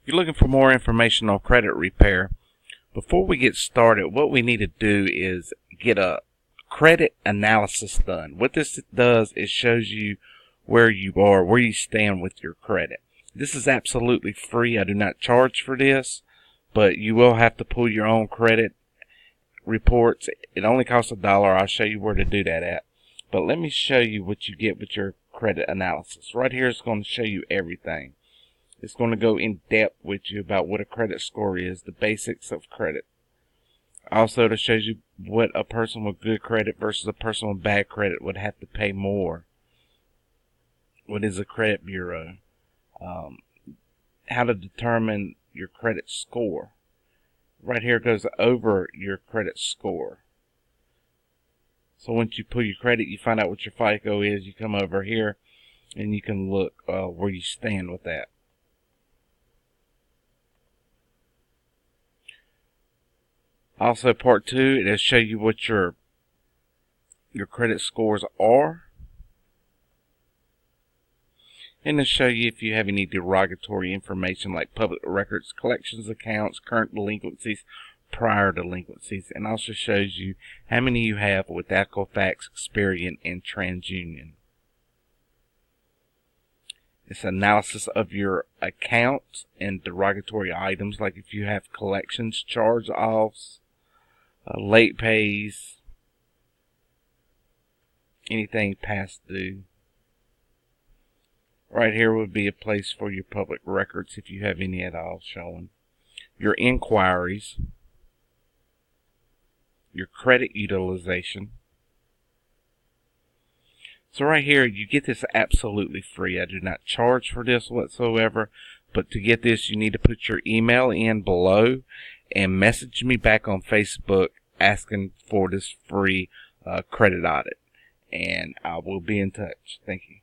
You're looking for more information on credit repair. Before we get started, what we need to do is get a credit analysis done. What this does is shows you where you are, where you stand with your credit. This is absolutely free. I do not charge for this, but you will have to pull your own credit reports. It only costs $1. I'll show you where to do that at. But let me show you what you get with your credit analysis. Right here it's going to show you everything. It's going to go in depth with you about what a credit score is, the basics of credit. Also, it shows you what a person with good credit versus a person with bad credit would have to pay more. What is a credit bureau? How to determine your credit score. Right here it goes over your credit score. So once you pull your credit, you find out what your FICO is. You come over here and you can look where you stand with that. Also, part 2, it'll show you what your credit scores are. And it'll show you if you have any derogatory information like public records, collections accounts, current delinquencies, prior delinquencies. And also shows you how many you have with Equifax, Experian, and TransUnion. It's analysis of your accounts and derogatory items, like if you have collections, charge-offs, late pays, anything past due. Right here would be a place for your public records if you have any at all showing. Your inquiries, your credit utilization. So right here, you get this absolutely free. I do not charge for this whatsoever, but to get this, you need to put your email in below and message me back on Facebook asking for this free credit audit, and I will be in touch. Thank you.